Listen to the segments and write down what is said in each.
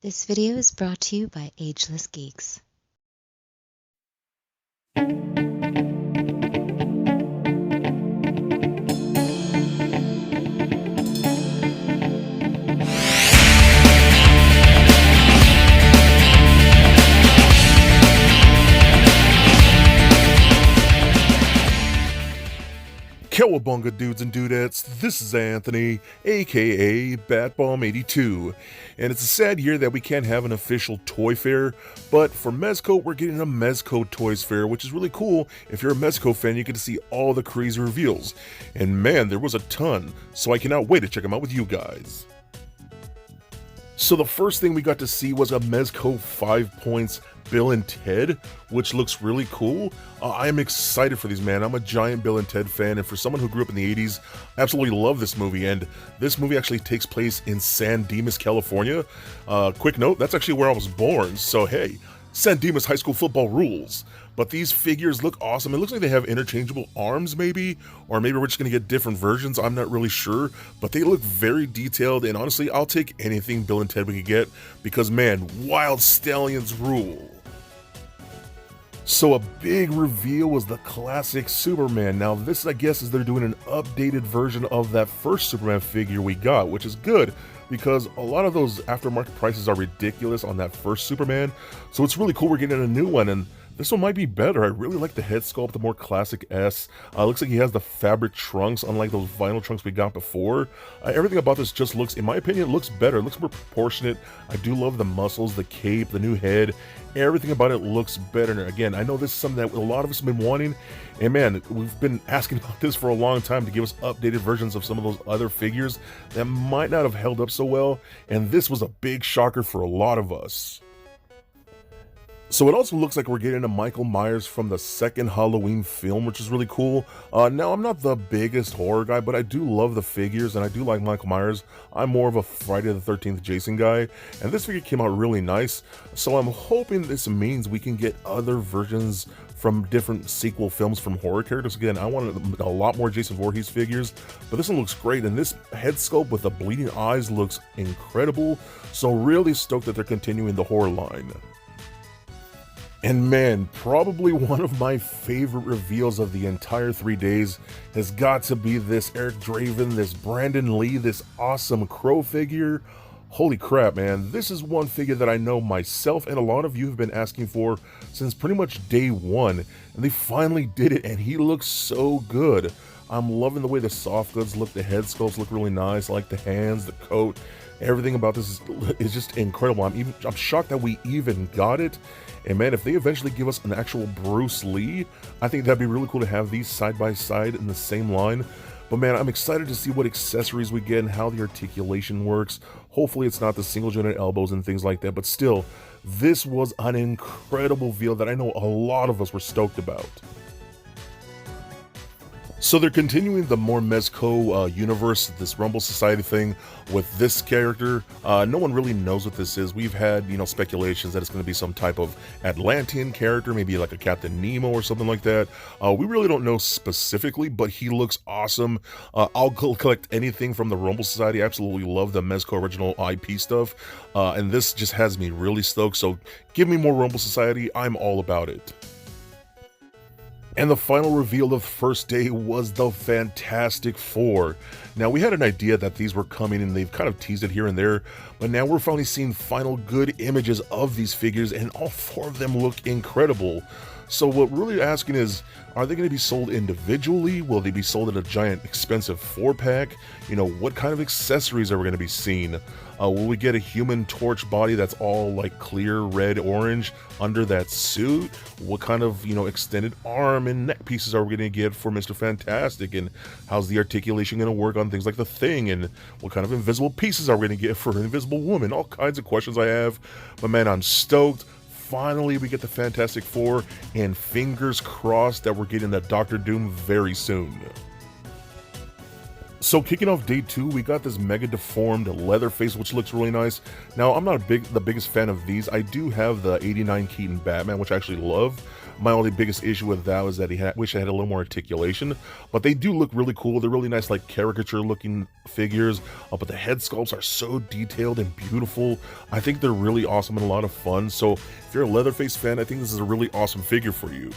This video is brought to you by Ageless Geeks. Cowabunga dudes and dudettes, this is Anthony, aka Batbomb82, and it's a sad year that we can't have an official Toyfair, but for Mezco, we're getting a Mezco Toyzfair, which is really cool. If you're a Mezco fan, you get to see all the crazy reveals, and man, there was a ton, so I cannot wait to check them out with you guys. So the first thing we got to see was a Mezco 5 Points Bill and Ted, which looks really cool. I am excited for these, man. I'm a giant Bill and Ted fan, and for someone who grew up in the 80s, I absolutely love this movie, and this movie actually takes place in San Dimas, California. Quick note, that's actually where I was born, so hey, San Dimas High School football rules. But these figures look awesome. It looks like they have interchangeable arms maybe, or maybe we're just going to get different versions. I'm not really sure, but they look very detailed, and honestly, I'll take anything Bill and Ted we could get because, man, Wild Stallions rule. So a big reveal was the classic Superman. Now this, I guess, is they're doing an updated version of that first Superman figure we got, which is good because a lot of those aftermarket prices are ridiculous on that first Superman. So it's really cool we're getting a new one, and this one might be better. I really like the head sculpt, the more classic S. Looks like he has the fabric trunks, unlike those vinyl trunks we got before. Everything about this just looks, in my opinion, looks better. It looks more proportionate. I do love the muscles, the cape, the new head. Everything about it looks better. And again, I know this is something that a lot of us have been wanting. And man, we've been asking about this for a long time to give us updated versions of some of those other figures that might not have held up so well. And this was a big shocker for a lot of us. So it also looks like we're getting a Michael Myers from the second Halloween film, which is really cool. Now, I'm not the biggest horror guy, but I do love the figures, and I do like Michael Myers. I'm more of a Friday the 13th Jason guy, and this figure came out really nice. So I'm hoping this means we can get other versions from different sequel films from horror characters. Again, I wanted a lot more Jason Voorhees figures, but this one looks great, and this head sculpt with the bleeding eyes looks incredible. So really stoked that they're continuing the horror line. And man, probably one of my favorite reveals of the entire 3 days has got to be this Eric Draven, this Brandon Lee, this awesome Crow figure. Holy crap, man. This is one figure that I know myself and a lot of you have been asking for since pretty much day one. And they finally did it, and he looks so good. I'm loving the way the soft goods look, the head sculpts look really nice. I like the hands, the coat. Everything about this is just incredible. I'm shocked that we even got it. And man, if they eventually give us an actual Bruce Lee, I think that'd be really cool to have these side by side in the same line. But man, I'm excited to see what accessories we get and how the articulation works. Hopefully it's not the single jointed elbows and things like that, but still, this was an incredible reveal that I know a lot of us were stoked about. So they're continuing the more Mezco universe, this Rumble Society thing with this character. No one really knows what this is. We've had, speculations that it's going to be some type of Atlantean character, maybe like a Captain Nemo or something like that. We really don't know specifically, but he looks awesome. I'll collect anything from the Rumble Society. I absolutely love the Mezco original IP stuff. And this just has me really stoked. So give me more Rumble Society. I'm all about it. And the final reveal of the first day was the Fantastic Four. Now, we had an idea that these were coming, and they've kind of teased it here and there, but now we're finally seeing final good images of these figures, and all four of them look incredible. So what we're really asking is, are they going to be sold individually? Will they be sold in a giant expensive 4-pack? What kind of accessories are we going to be seeing? Will we get a Human Torch body that's all like clear red orange under that suit? What kind of extended arm and neck pieces are we going to get for Mr. Fantastic? And how's the articulation going to work on things like the Thing? And what kind of invisible pieces are we going to get for an Invisible Woman? All kinds of questions I have, but man, I'm stoked. Finally, we get the Fantastic Four, and fingers crossed that we're getting that Doctor Doom very soon. So kicking off day 2, we got this mega deformed Leatherface, which looks really nice. Now, I'm not the biggest fan of these. I do have the 89 Keaton Batman, which I actually love. My only biggest issue with that was that wish I had a little more articulation, but they do look really cool. They're really nice, like caricature looking figures, but the head sculpts are so detailed and beautiful. I think they're really awesome and a lot of fun. So if you're a Leatherface fan, I think this is a really awesome figure for you.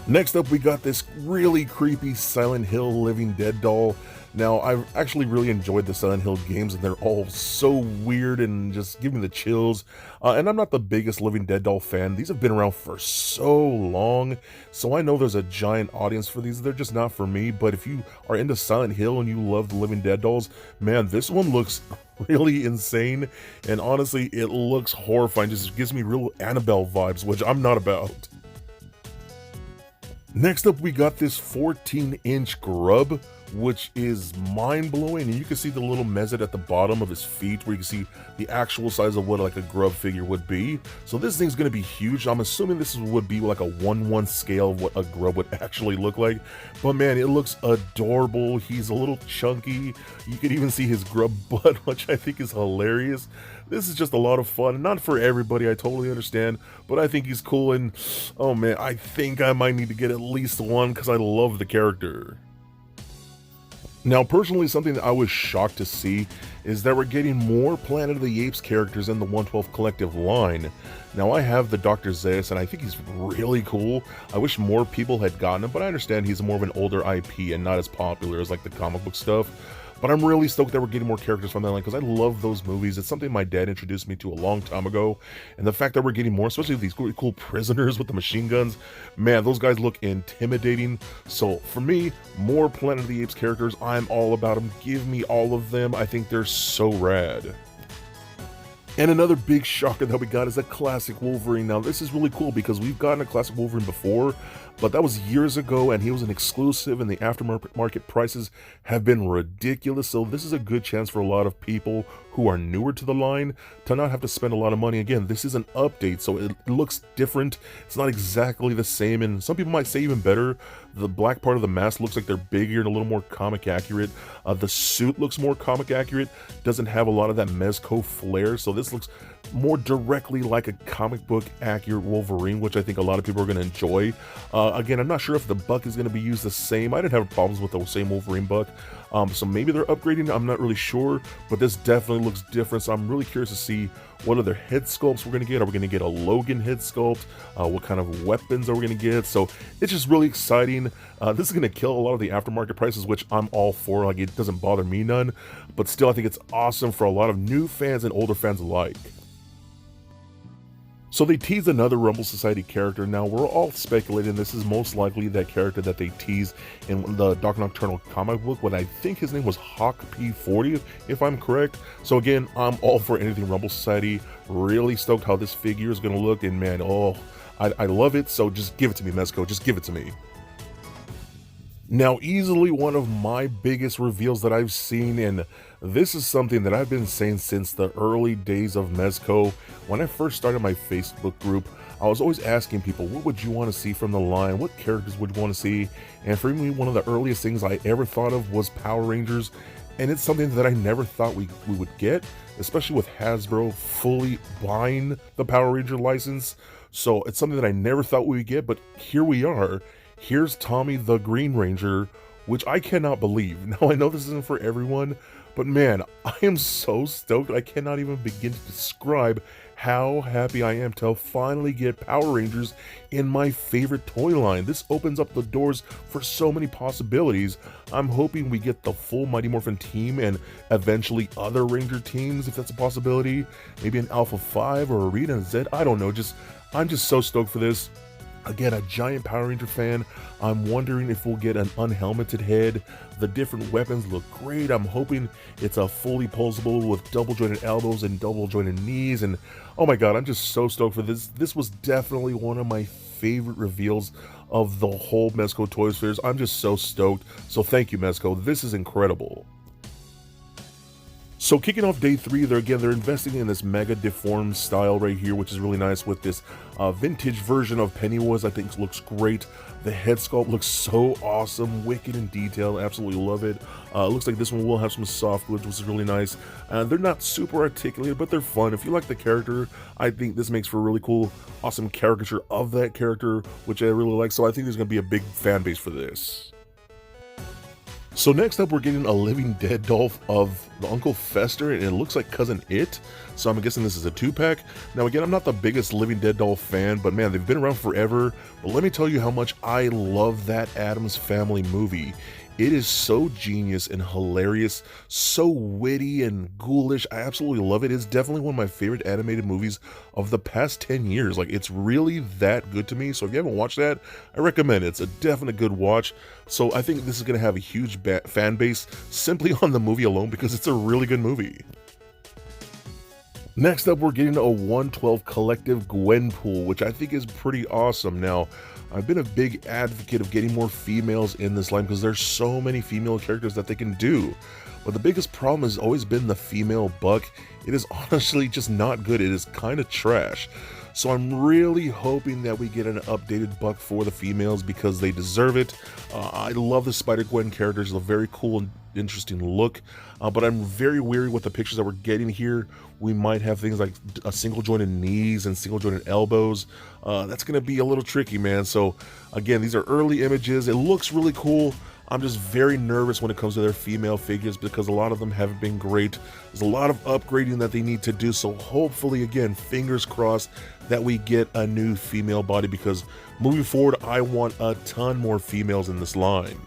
Next up, we got this really creepy Silent Hill Living Dead doll. Now, I've actually really enjoyed the Silent Hill games, and they're all so weird and just give me the chills. And I'm not the biggest Living Dead doll fan. These have been around for so long, so I know there's a giant audience for these. They're just not for me, but if you are into Silent Hill and you love the Living Dead dolls, man, this one looks really insane, and honestly, it looks horrifying. Just gives me real Annabelle vibes, which I'm not about. Next up, we got this 14-inch grub, which is mind-blowing, and you can see the little mezzet at the bottom of his feet where you can see the actual size of what like a grub figure would be. So this thing's going to be huge. I'm assuming this would be like a 1:1 scale of what a grub would actually look like, but man, it looks adorable. He's a little chunky. You can even see his grub butt, which I think is hilarious. This is just a lot of fun. Not for everybody, I totally understand, but I think he's cool, and oh man, I think I might need to get at least one because I love the character. Now, personally, something that I was shocked to see is that we're getting more Planet of the Apes characters in the 112 Collective line. Now, I have the Dr. Zaius, and I think he's really cool. I wish more people had gotten him, but I understand he's more of an older IP and not as popular as like the comic book stuff. But I'm really stoked that we're getting more characters from that line because I love those movies. It's something my dad introduced me to a long time ago. And the fact that we're getting more, especially with these really cool prisoners with the machine guns, man, those guys look intimidating. So for me, more Planet of the Apes characters, I'm all about them. Give me all of them. I think they're so rad. And another big shocker that we got is a classic Wolverine. Now, this is really cool because we've gotten a classic Wolverine before, but that was years ago, and he was an exclusive, and the aftermarket prices have been ridiculous. So this is a good chance for a lot of people who are newer to the line to not have to spend a lot of money. Again, this is an update, so it looks different. It's not exactly the same, and some people might say even better. The black part of the mask looks like they're bigger and a little more comic accurate. The suit looks more comic accurate, doesn't have a lot of that Mezco flair, so this looks more directly like a comic book accurate Wolverine, which I think a lot of people are going to enjoy. Again, I'm not sure if the buck is going to be used the same. I didn't have problems with the same Wolverine buck, so maybe they're upgrading. I'm not really sure, but this definitely looks different, so I'm really curious to see what other head sculpts we're going to get. Are we going to get a Logan head sculpt? What kind of weapons are we going to get? So it's just really exciting. This is going to kill a lot of the aftermarket prices, which I'm all for. Like, it doesn't bother me none, but still I think it's awesome for a lot of new fans and older fans alike. So they teased another Rumble Society character. Now, we're all speculating this is most likely that character that they teased in the Dark Nocturnal comic book, when I think his name was Hawk P40, if I'm correct. So again, I'm all for anything Rumble Society. Really stoked how this figure is going to look, and man, oh, I love it. So just give it to me, Mezco. Just give it to me. Now, easily one of my biggest reveals that I've seen, and this is something that I've been saying since the early days of Mezco. When I first started my Facebook group, I was always asking people, what would you want to see from the line? What characters would you want to see? And for me, one of the earliest things I ever thought of was Power Rangers, and it's something that I never thought we would get, especially with Hasbro fully buying the Power Ranger license. So it's something that I never thought we would get, but here we are. Here's Tommy the Green Ranger, which I cannot believe. Now, I know this isn't for everyone, but man, I am so stoked. I cannot even begin to describe how happy I am to finally get Power Rangers in my favorite toy line. This opens up the doors for so many possibilities. I'm hoping we get the full Mighty Morphin team and eventually other Ranger teams, if that's a possibility. Maybe an Alpha 5 or a Rita and Zed. I don't know. I'm just so stoked for this. Again, a giant Power Ranger fan. I'm wondering if we'll get an unhelmeted head. The different weapons look great. I'm hoping it's a fully posable with double jointed elbows and double jointed knees. And oh my god, I'm just so stoked for this. This was definitely one of my favorite reveals of the whole Mezco Toyzfairs. I'm just so stoked. So thank you, Mezco. This is incredible. So kicking off day 3, they're investing in this mega deformed style right here, which is really nice with this vintage version of Pennywise. I think looks great. The head sculpt looks so awesome, wicked in detail, absolutely love it. Looks like this one will have some soft goods, which is really nice. They're not super articulated, but they're fun. If you like the character, I think this makes for a really cool, awesome caricature of that character, which I really like. So I think there's going to be a big fan base for this. So next up, we're getting a Living Dead doll of the Uncle Fester, and it looks like Cousin It. So I'm guessing this is a 2-pack. Now again, I'm not the biggest Living Dead doll fan, but man, they've been around forever. But let me tell you how much I love that Addams Family movie. It is so genius and hilarious, so witty and ghoulish. I absolutely love it. It's definitely one of my favorite animated movies of the past 10 years. Like, it's really that good to me. So if you haven't watched that, I recommend it. It's a definite good watch. So I think this is going to have a huge fan base simply on the movie alone because it's a really good movie. Next up, we're getting a 112 collective Gwenpool, which I think is pretty awesome. Now, I've been a big advocate of getting more females in this line because there's so many female characters that they can do. But the biggest problem has always been the female buck. It is honestly just not good. It is kind of trash. So I'm really hoping that we get an updated buck for the females because they deserve it. I love the Spider-Gwen characters. It's a very cool and interesting look. But I'm very weary with the pictures that we're getting here. We might have things like a single-jointed knees and single-jointed elbows. That's going to be a little tricky, man. So again, these are early images. It looks really cool. I'm just very nervous when it comes to their female figures because a lot of them haven't been great. There's a lot of upgrading that they need to do. So hopefully, again, fingers crossed that we get a new female body because moving forward, I want a ton more females in this line.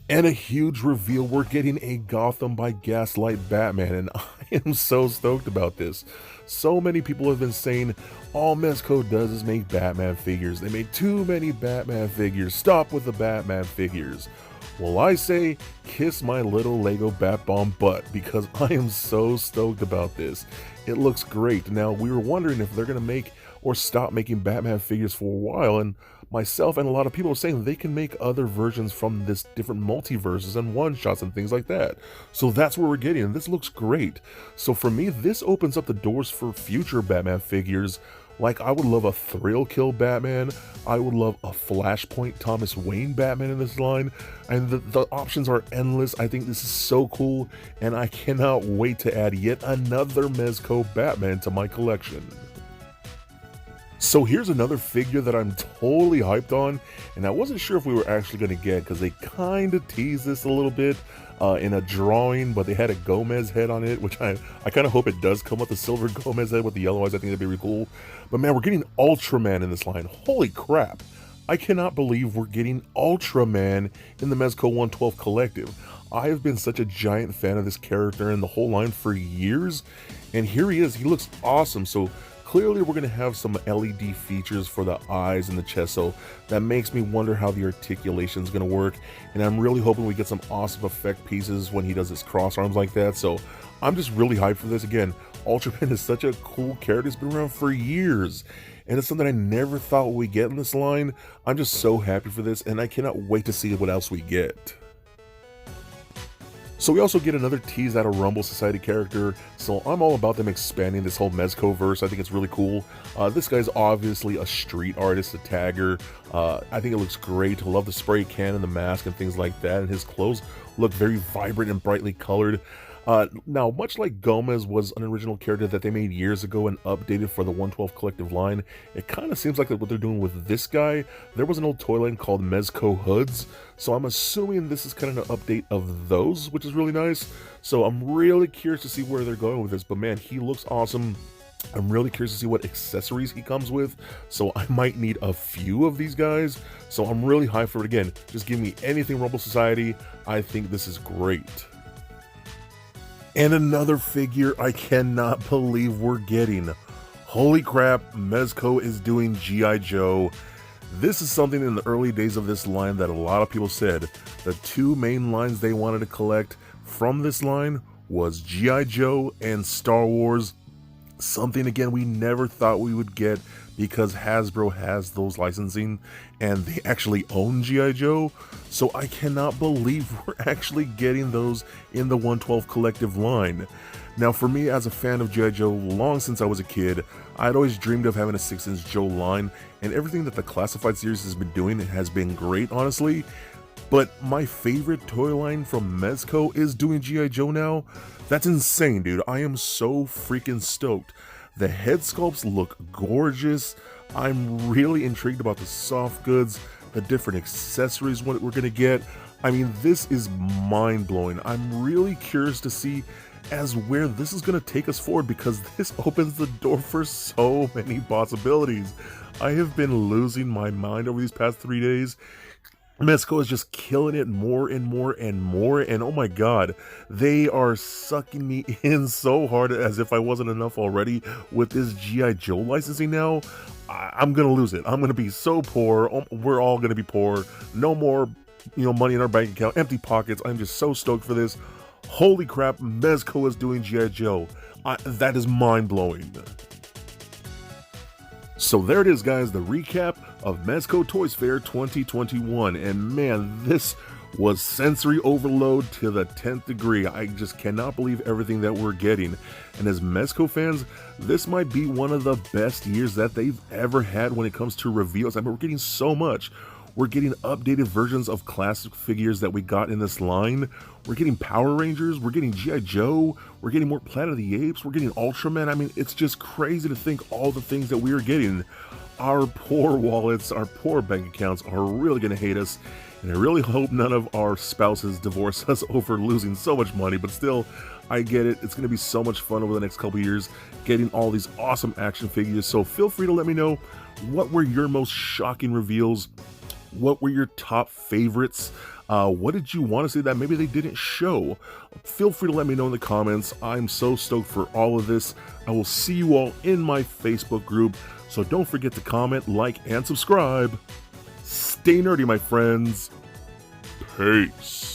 And a huge reveal, we're getting a Gotham by Gaslight Batman, and I am so stoked about this. So many people have been saying, all Mezco does is make Batman figures. They made too many Batman figures. Stop with the Batman figures. Well, I say, kiss my little Lego Bat Bomb butt, because I am so stoked about this. It looks great. Now, we were wondering if they're going to make or stop making Batman figures for a while, and myself and a lot of people are saying they can make other versions from this different multiverses and one-shots and things like that. So that's what we're getting, and this looks great. So for me, this opens up the doors for future Batman figures. Like, I would love a Thrill Kill Batman. I would love a Flashpoint Thomas Wayne Batman in this line. And the options are endless. I think this is so cool, and I cannot wait to add yet another Mezco Batman to my collection. So here's another figure that I'm totally hyped on, and I wasn't sure if we were actually going to get because they kind of teased this a little bit in a drawing, but they had a Gomez head on it, which I kind of hope it does come with the silver Gomez head with the yellow eyes. I think that'd be really cool. But man, we're getting Ultraman in this line. Holy crap. I cannot believe we're getting Ultraman in the Mezco 112 collective. I have been such a giant fan of this character and the whole line for years, and here he is. He looks awesome. So clearly we're going to have some LED features for the eyes and the chest, so that makes me wonder how the articulation is going to work, and I'm really hoping we get some awesome effect pieces when he does his cross arms like that. So I'm just really hyped for this. Again, Ultraman is such a cool character. It's been around for years, and it's something I never thought we'd get in this line. I'm just so happy for this, and I cannot wait to see what else we get. So we also get another tease out of Rumble Society character, so I'm all about them expanding this whole Mezco verse. I think it's really cool. This guy's obviously a street artist, a tagger. I think it looks great. I love the spray can and the mask and things like that, and his clothes look very vibrant and brightly colored. Now, much like Gomez was an original character that they made years ago and updated for the 112 collective line, it kind of seems like what they're doing with this guy. There was an old toy line called Mezco Hoods, so I'm assuming this is kind of an update of those, which is really nice. So I'm really curious to see where they're going with this, but man, he looks awesome. I'm really curious to see what accessories he comes with, so I might need a few of these guys. So I'm really hyped for it. Again, just give me anything Rumble Society. I think this is great. And another figure I cannot believe we're getting. Holy crap, Mezco is doing G.I. Joe. This is something in the early days of this line that a lot of people said the two main lines they wanted to collect from this line was G.I. Joe and Star Wars. Something, again, we never thought we would get because Hasbro has those licensing and they actually own G.I. Joe. So I cannot believe we're actually getting those in the 112 collective line. Now for me, as a fan of G.I. Joe long since I was a kid, I'd always dreamed of having a 6-inch Joe line, and everything that the Classified series has been doing has been great, honestly. But my favorite toy line from Mezco is doing G.I. Joe now. That's insane, dude. I am so freaking stoked. The head sculpts look gorgeous. I'm really intrigued about the soft goods, the different accessories what we're gonna get. I mean, this is mind-blowing. I'm really curious to see as where this is going to take us forward, because this opens the door for so many possibilities. I have been losing my mind over these past 3 days. Mezco is just killing it more and more and more, and oh my god, they are sucking me in so hard as if I wasn't enough already with this G.I. Joe licensing now. I'm going to lose it. I'm going to be so poor. We're all going to be poor. No more, money in our bank account, empty pockets. I'm just so stoked for this. Holy crap, Mezco is doing G.I. Joe. That is mind-blowing. So there it is, guys, the recap of Mezco Toyzfair 2021. And man, this was sensory overload to the 10th degree. I just cannot believe everything that we're getting. And as Mezco fans, this might be one of the best years that they've ever had when it comes to reveals. I mean, we're getting so much. We're getting updated versions of classic figures that we got in this line. We're getting Power Rangers. We're getting G.I. Joe. We're getting more Planet of the Apes. We're getting Ultraman. I mean, it's just crazy to think all the things that we are getting. Our poor wallets, our poor bank accounts are really going to hate us. And I really hope none of our spouses divorce us over losing so much money. But still, I get it. It's going to be so much fun over the next couple years getting all these awesome action figures. So feel free to let me know, what were your most shocking reveals? What were your top favorites? What did you want to see that maybe they didn't show? Feel free to let me know in the comments. I'm so stoked for all of this. I will see you all in my Facebook group. So don't forget to comment, like, and subscribe. Stay nerdy, my friends. Peace.